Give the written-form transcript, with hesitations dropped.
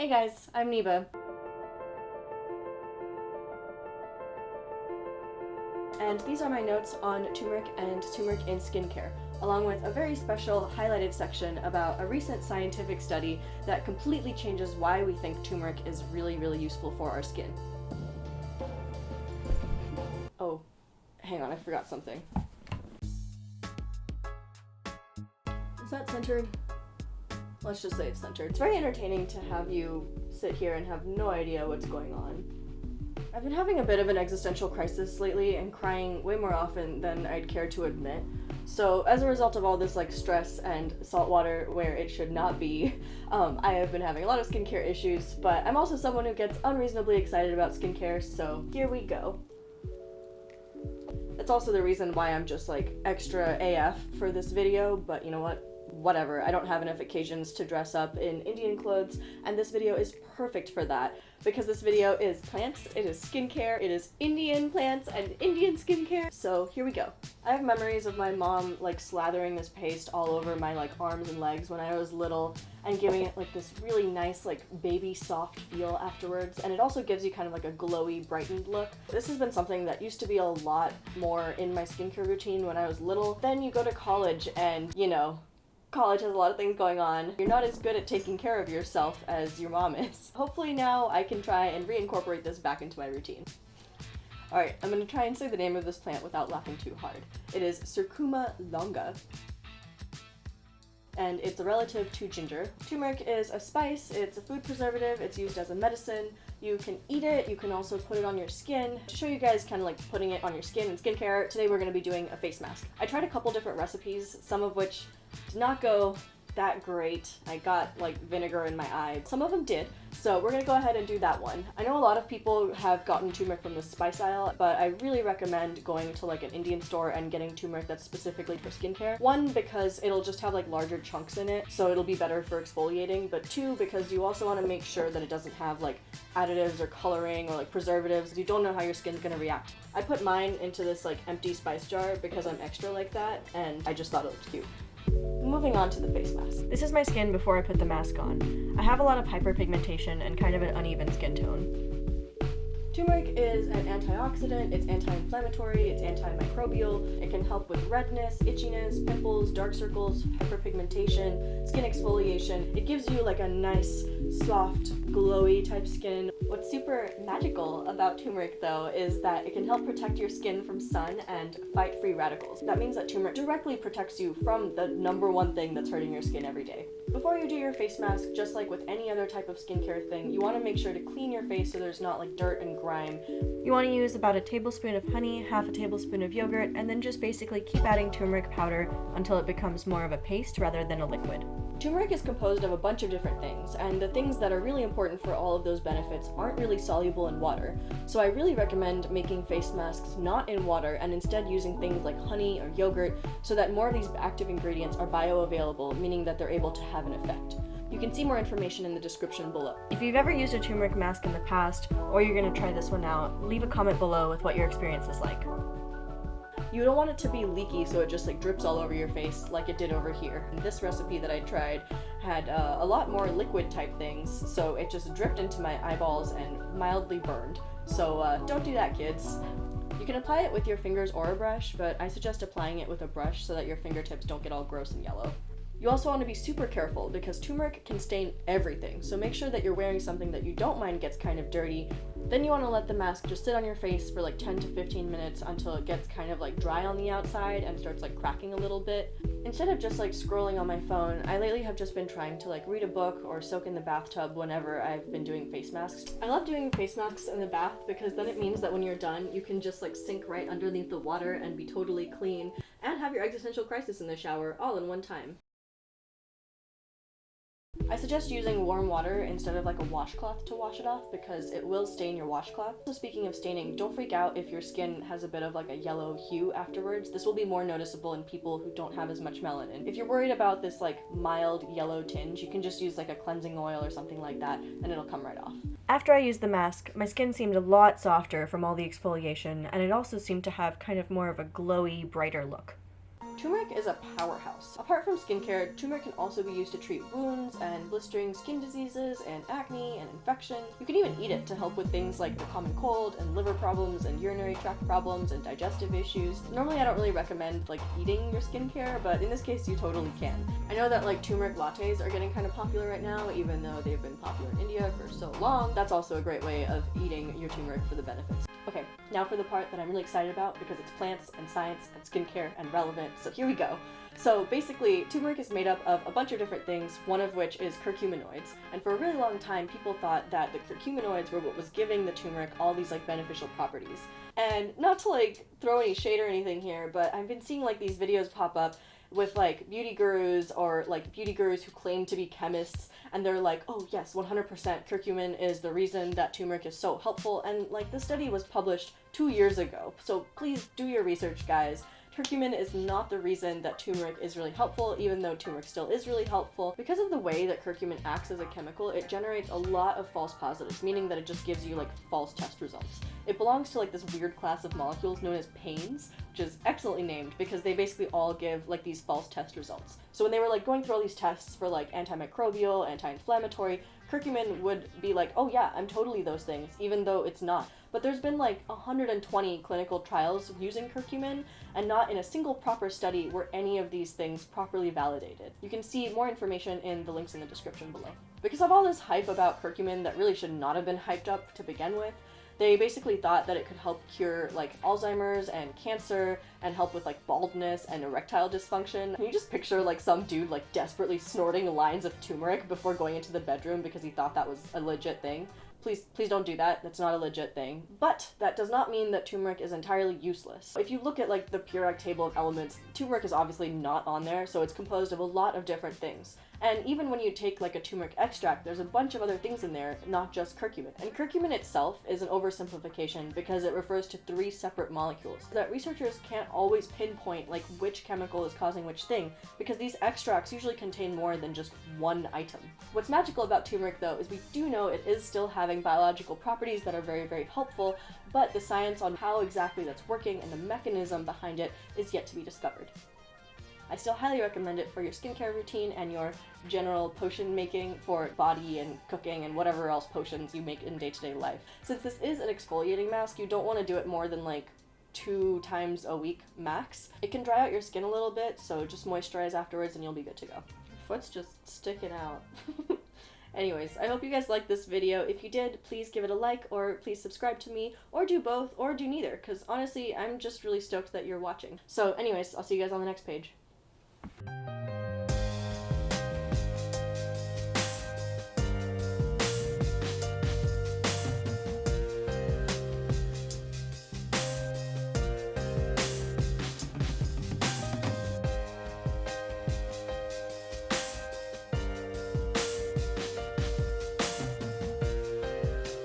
Hey guys, I'm Neba. And these are my notes on turmeric and turmeric in skincare, along with a very special highlighted section about a recent scientific study that completely changes why we think turmeric is really useful for our skin. Oh, hang on, I forgot something. Is that centered? Let's just say it's centered. It's very entertaining to have you sit here and have no idea what's going on. I've been having a bit of an existential crisis lately and crying way more often than I'd care to admit. So as a result of all this stress and salt water where it should not be, I have been having a lot of skincare issues, but I'm also someone who gets unreasonably excited about skincare, so here we go. That's also the reason why I'm just extra AF for this video, but you know what? Whatever, I don't have enough occasions to dress up in Indian clothes, and this video is perfect for that, because this video is plants, it is skincare, it is Indian plants and Indian skincare, so here we go. I have memories of my mom slathering this paste all over my arms and legs when I was little, and giving it this really nice baby soft feel afterwards, and it also gives you kind of a glowy, brightened look. This has been something that used to be a lot more in my skincare routine when I was little. Then you go to college and, college has a lot of things going on. You're not as good at taking care of yourself as your mom is. Hopefully now I can try and reincorporate this back into my routine. Alright, I'm gonna try and say the name of this plant without laughing too hard. It is Curcuma longa, and it's a relative to ginger. Turmeric is a spice, it's a food preservative, it's used as a medicine. You can eat it, you can also put it on your skin. To show you guys kind of putting it on your skin and skincare, today we're going to be doing a face mask. I tried a couple different recipes, some of which did not go that great. I got vinegar in my eye. Some of them did, so we're gonna go ahead and do that one. I know a lot of people have gotten turmeric from the spice aisle, but I really recommend going to an Indian store and getting turmeric that's specifically for skincare. One, because it'll just have larger chunks in it, so it'll be better for exfoliating, but two, because you also want to make sure that it doesn't have additives or coloring or preservatives. You don't know how your skin's gonna react. I put mine into this empty spice jar because I'm extra like that, and I just thought it looked cute. Moving on to the face mask. This is my skin before I put the mask on. I have a lot of hyperpigmentation and kind of an uneven skin tone. Turmeric is an antioxidant, it's anti-inflammatory, it's antimicrobial, it can help with redness, itchiness, pimples, dark circles, hyperpigmentation, skin exfoliation. It gives you a nice, soft, glowy type skin. What's super magical about turmeric though is that it can help protect your skin from sun and fight free radicals. That means that turmeric directly protects you from the number one thing that's hurting your skin every day. Before you do your face mask, just like with any other type of skincare thing, you want to make sure to clean your face so there's not dirt and grime. You want to use about a tablespoon of honey, half a tablespoon of yogurt, and then just basically keep adding turmeric powder until it becomes more of a paste rather than a liquid. Turmeric is composed of a bunch of different things, and the things that are really important for all of those benefits aren't really soluble in water, so I really recommend making face masks not in water and instead using things like honey or yogurt so that more of these active ingredients are bioavailable, meaning that they're able to have an effect. You can see more information in the description below. If you've ever used a turmeric mask in the past, or you're going to try this one out, leave a comment below with what your experience is like. You don't want it to be leaky so it just drips all over your face like it did over here. And this recipe that I tried had a lot more liquid type things, so it just dripped into my eyeballs and mildly burned. So don't do that, kids. You can apply it with your fingers or a brush, but I suggest applying it with a brush so that your fingertips don't get all gross and yellow. You also want to be super careful because turmeric can stain everything, so make sure that you're wearing something that you don't mind gets kind of dirty. Then you want to let the mask just sit on your face for 10 to 15 minutes until it gets kind of dry on the outside and starts cracking a little bit. Instead of just scrolling on my phone, I lately have just been trying to read a book or soak in the bathtub whenever I've been doing face masks. I love doing face masks in the bath because then it means that when you're done, you can just sink right underneath the water and be totally clean and have your existential crisis in the shower all in one time. I suggest using warm water instead of a washcloth to wash it off because it will stain your washcloth. So speaking of staining, don't freak out if your skin has a bit of a yellow hue afterwards. This will be more noticeable in people who don't have as much melanin. If you're worried about this mild yellow tinge, you can just use a cleansing oil or something like that and it'll come right off. After I used the mask, my skin seemed a lot softer from all the exfoliation, and it also seemed to have kind of more of a glowy, brighter look. Turmeric is a powerhouse. Apart from skincare, turmeric can also be used to treat wounds and blistering skin diseases and acne and infection. You can even eat it to help with things like the common cold and liver problems and urinary tract problems and digestive issues. Normally I don't really recommend like eating your skincare, but in this case you totally can. I know that like turmeric lattes are getting kind of popular right now, even though they've been popular in India for so long. That's also a great way of eating your turmeric for the benefits. Okay, now for the part that I'm really excited about because it's plants and science and skincare and relevant, so here we go. So basically, turmeric is made up of a bunch of different things, one of which is curcuminoids. And for a really long time, people thought that the curcuminoids were what was giving the turmeric all these like beneficial properties. And not to like throw any shade or anything here, but I've been seeing like these videos pop up with like beauty gurus or like beauty gurus who claim to be chemists, and they're like, oh yes, 100% curcumin is the reason that turmeric is so helpful, and like the study was published 2 years ago, so please do your research, guys. Curcumin is not the reason that turmeric is really helpful, even though turmeric still is really helpful. Because of the way that curcumin acts as a chemical, it generates a lot of false positives, meaning that it just gives you like false test results. It belongs to like this weird class of molecules known as pains, which is excellently named because they basically all give like these false test results. So when they were like going through all these tests for like antimicrobial, anti-inflammatory, curcumin would be like, oh yeah, I'm totally those things, even though it's not. But there's been like 120 clinical trials using curcumin, and not in a single proper study were any of these things properly validated. You can see more information in the links in the description below. Because of all this hype about curcumin that really should not have been hyped up to begin with, they basically thought that it could help cure like Alzheimer's and cancer and help with like baldness and erectile dysfunction. Can you just picture like some dude like desperately snorting lines of turmeric before going into the bedroom because he thought that was a legit thing? Please don't do that. That's not a legit thing. But that does not mean that turmeric is entirely useless. If you look at like the periodic table of elements, turmeric is obviously not on there, so it's composed of a lot of different things. And even when you take like a turmeric extract, there's a bunch of other things in there, not just curcumin. And curcumin itself is an oversimplification because it refers to 3 separate molecules. That researchers can't always pinpoint like which chemical is causing which thing, because these extracts usually contain more than just one item. What's magical about turmeric though is we do know it is still having biological properties that are very, very helpful, but the science on how exactly that's working and the mechanism behind it is yet to be discovered. I still highly recommend it for your skincare routine and your general potion making for body and cooking and whatever else potions you make in day-to-day life. Since this is an exfoliating mask, you don't want to do it more than like 2 times a week max. It can dry out your skin a little bit, so just moisturize afterwards and you'll be good to go. Your foot's just sticking out. Anyways, I hope you guys liked this video. If you did, please give it a like, or please subscribe to me, or do both, or do neither, because honestly, I'm just really stoked that you're watching. So anyways, I'll see you guys on the next page.